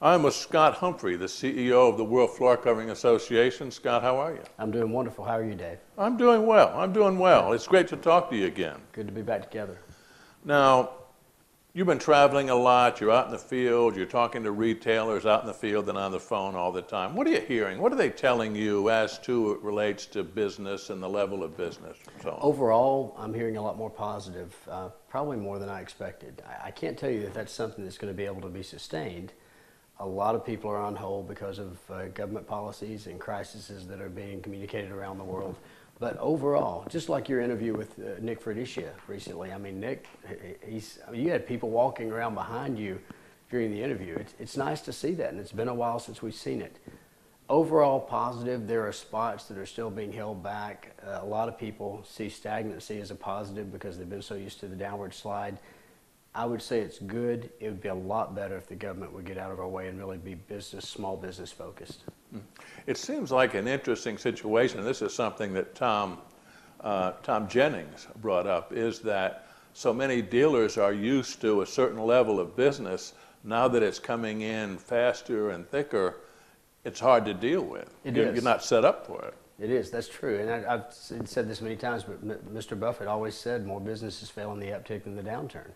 I'm with Scott Humphrey, the CEO of the World Floor Covering Association. Scott, how are you? I'm doing wonderful. How are you, Dave? I'm doing well. I'm doing well. It's great to talk to you again. Good to be back together. Now, you've been traveling a lot. You're out in the field. You're talking to retailers out in the field and on the phone all the time. What are you hearing? What are they telling you as to it relates to business and the level of business? So overall, I'm hearing a lot more positive, probably more than I expected. I can't tell you that that's something that's going to be able to be sustained. A lot of people are on hold because of government policies and crises that are being communicated around the world. But overall, just like your interview with Nick Ferdicia recently, I mean, Nick, you had people walking around behind you during the interview. It's nice to see that, and it's been a while since we've seen it. Overall positive. There are spots that are still being held back. A lot of people see stagnancy as a positive because they've been so used to the downward slide. I would say it's good. It would be a lot better if the government would get out of our way and really be small business focused. It seems like an interesting situation. This is something that Tom Jennings brought up, is that so many dealers are used to a certain level of business. Now that it's coming in faster and thicker, it's hard to deal with. You're not set up for it. It is. That's true. And I've said this many times, but Mr. Buffett always said more businesses fail in the uptick than the downturn,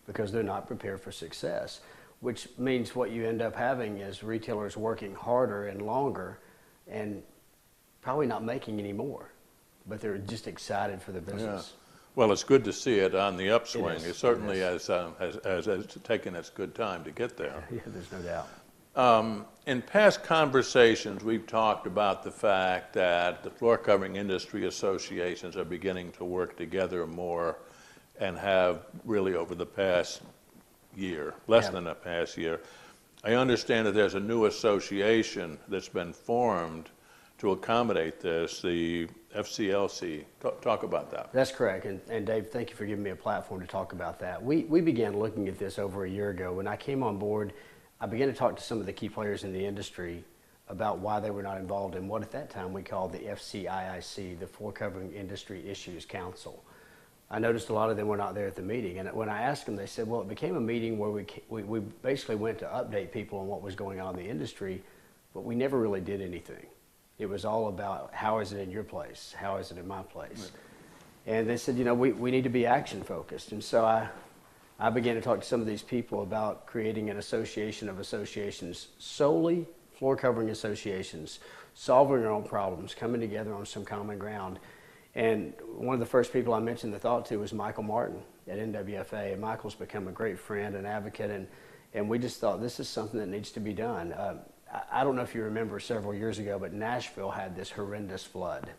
because they're not prepared for success, which means what you end up having is retailers working harder and longer and probably not making any more, but they're just excited for the business. Yeah. Well, it's good to see it on the upswing. It certainly has taken its good time to get there. Yeah, there's no doubt. In past conversations, we've talked about the fact that the floor covering industry associations are beginning to work together more and have really over the past year, less than the past year. I understand that there's a new association that's been formed to accommodate this, the FCLC. Talk about that. That's correct. And Dave, thank you for giving me a platform to talk about that. We began looking at this over a year ago. When I came on board, I began to talk to some of the key players in the industry about why they were not involved in what at that time we called the FCIIC, the Floor Covering Industry Issues Council. I noticed a lot of them were not there at the meeting, and when I asked them, they said, well, it became a meeting where we basically went to update people on what was going on in the industry, but we never really did anything. It was all about, how is it in your place? How is it in my place? Right. And they said, you know, we need to be action focused. And so I began to talk to some of these people about creating an association of associations, solely floor covering associations, solving their own problems, coming together on some common ground. And one of the first people I mentioned the thought to was Michael Martin at NWFA. And Michael's become a great friend and advocate, and we just thought this is something that needs to be done. I don't know if you remember several years ago, but Nashville had this horrendous flood.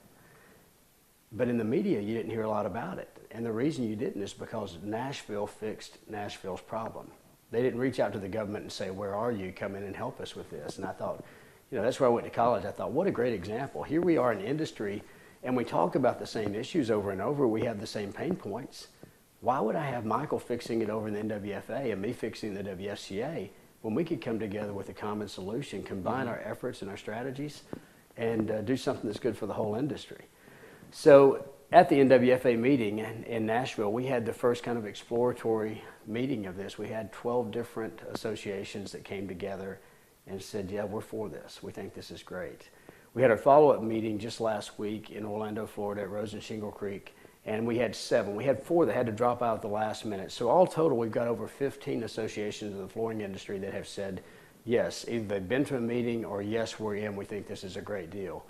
But in the media, you didn't hear a lot about it. And the reason you didn't is because Nashville fixed Nashville's problem. They didn't reach out to the government and say, where are you? Come in and help us with this. And I thought, you know, that's where I went to college. I thought, what a great example. Here we are in industry, and we talk about the same issues over and over. We have the same pain points. Why would I have Michael fixing it over in the NWFA and me fixing the WFCA when we could come together with a common solution, combine our efforts and our strategies, and do something that's good for the whole industry? So at the NWFA meeting in Nashville, we had the first kind of exploratory meeting of this. We had 12 different associations that came together and said, yeah, we're for this. We think this is great. We had our follow-up meeting just last week in Orlando, Florida at Rose and Shingle Creek, and we had 7. We had 4 that had to drop out at the last minute. So all total, we've got over 15 associations in the flooring industry that have said, yes, either they've been to a meeting or yes, we're in, we think this is a great deal.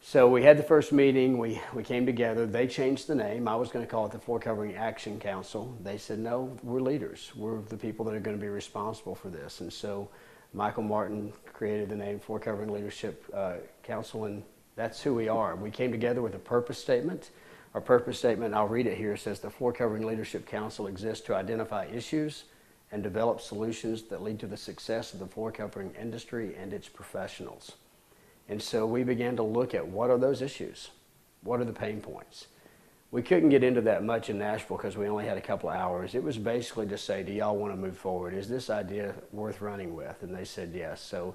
So we had the first meeting, we came together, they changed the name. I was going to call it the Floor Covering Action Council. They said, no, we're leaders. We're the people that are going to be responsible for this. And so Michael Martin created the name Floor Covering Leadership Council, and that's who we are. We came together with a purpose statement. Our purpose statement, I'll read it here, says the Floor Covering Leadership Council exists to identify issues and develop solutions that lead to the success of the floor covering industry and its professionals. And so we began to look at what are those issues? What are the pain points? We couldn't get into that much in Nashville because we only had a couple of hours. It was basically to say, do y'all want to move forward? Is this idea worth running with? And they said yes. So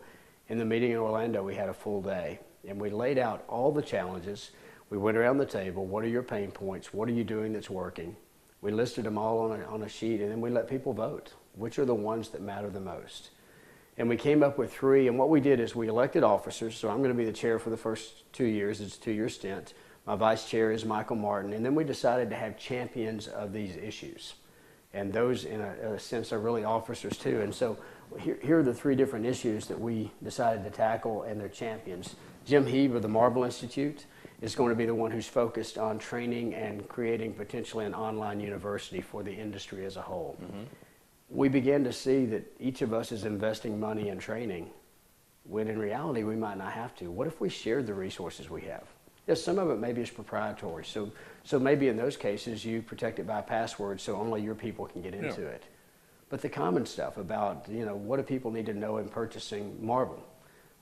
in the meeting in Orlando, we had a full day, and we laid out all the challenges. We went around the table. What are your pain points? What are you doing that's working? We listed them all on a sheet, and then we let people vote. Which are the ones that matter the most? And we came up with 3, and what we did is we elected officers. So I'm going to be the chair for the first 2 years. It's a 2-year stint. My vice chair is Michael Martin. And then we decided to have champions of these issues. And those, in a sense, are really officers too. And so here are the 3 different issues that we decided to tackle, and they're champions. Jim Heeb of the Marble Institute is going to be the one who's focused on training and creating potentially an online university for the industry as a whole. Mm-hmm. We began to see that each of us is investing money in training when in reality we might not have to. What if we shared the resources we have? Yes, some of it maybe is proprietary. So maybe in those cases you protect it by password so only your people can get into it. But the common stuff about, what do people need to know in purchasing marble?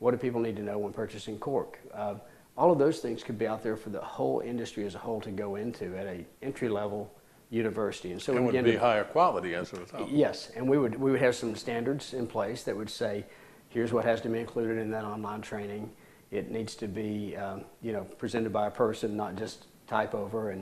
What do people need to know when purchasing cork? All of those things could be out there for the whole industry as a whole to go into at an entry-level university. And so it would be higher quality as a result. Yes, and we would have some standards in place that would say, here's what has to be included in that online training. It needs to be, presented by a person, not just type over.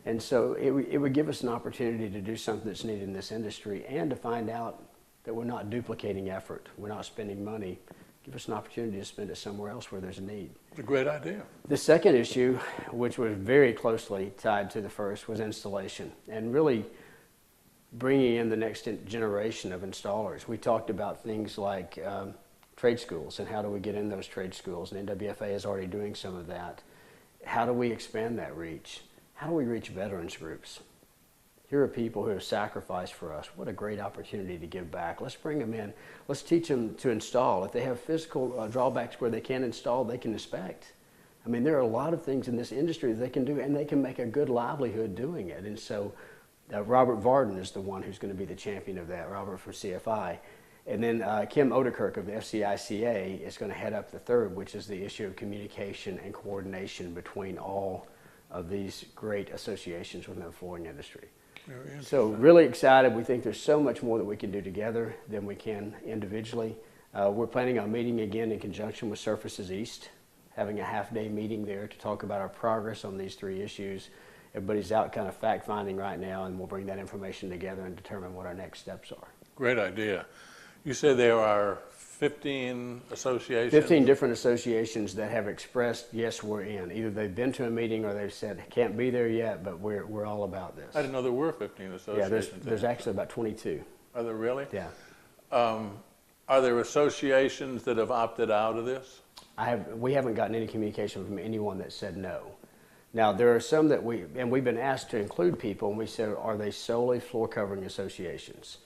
And so it would give us an opportunity to do something that's needed in this industry and to find out that we're not duplicating effort. We're not spending money. Give us an opportunity to spend it somewhere else where there's a need. It's a great idea. The second issue, which was very closely tied to the first, was installation and really bringing in the next generation of installers. We talked about things like trade schools and how do we get in those trade schools, and NWFA is already doing some of that. How do we expand that reach? How do we reach veterans groups? Here are people who have sacrificed for us. What a great opportunity to give back. Let's bring them in. Let's teach them to install. If they have physical drawbacks where they can't install, they can inspect. I mean, there are a lot of things in this industry that they can do, and they can make a good livelihood doing it. And so Robert Varden is the one who's going to be the champion of that, Robert from CFI. And then Kim Odekirk of the FCICA is going to head up the third, which is the issue of communication and coordination between all of these great associations within the flooring industry. So really excited. We think there's so much more that we can do together than we can individually. We're planning on meeting again in conjunction with Surfaces East, having a half-day meeting there to talk about our progress on these 3 issues. Everybody's out kind of fact-finding right now, and we'll bring that information together and determine what our next steps are. Great idea. You said there are 15 associations? 15 different associations that have expressed, yes, we're in. Either they've been to a meeting or they've said, can't be there yet, but we're all about this. I didn't know there were 15 associations. Yeah, there's actually about 22. Are there really? Yeah. Are there associations that have opted out of this? We haven't gotten any communication from anyone that said no. Now, there are some that we've been asked to include people, and we said, are they solely floor covering associations?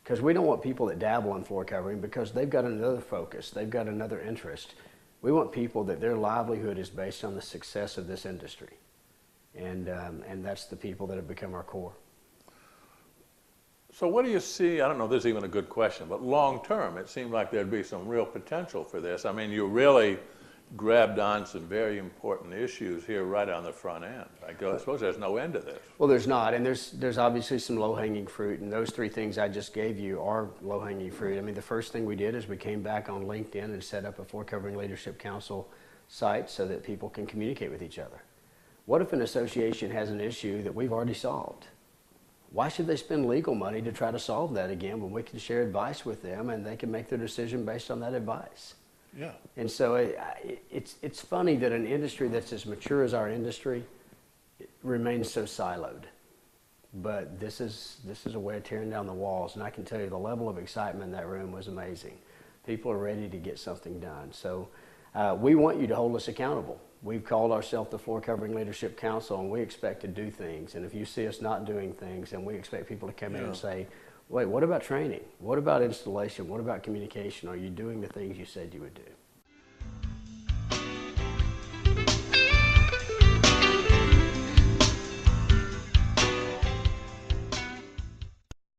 Because we don't want people that dabble in floor covering because they've got another focus, they've got another interest. We want people that their livelihood is based on the success of this industry. And that's the people that have become our core. So what do you see, I don't know if this is even a good question, but long term, it seemed like there'd be some real potential for this. I mean, you really grabbed on some very important issues here right on the front end. I suppose there's no end to this. Well, there's not, and there's obviously some low-hanging fruit, and those 3 things I just gave you are low-hanging fruit. I mean, the first thing we did is we came back on LinkedIn and set up a Floor Covering Leadership Council site so that people can communicate with each other. What if an association has an issue that we've already solved? Why should they spend legal money to try to solve that again when we can share advice with them and they can make their decision based on that advice? Yeah. And so it's funny that an industry that's as mature as our industry remains so siloed. But this is a way of tearing down the walls. And I can tell you the level of excitement in that room was amazing. People are ready to get something done. So we want you to hold us accountable. We've called ourselves the Floor Covering Leadership Council, and we expect to do things. And if you see us not doing things, then we expect people to come in and say, wait, what about training? What about installation? What about communication? Are you doing the things you said you would do?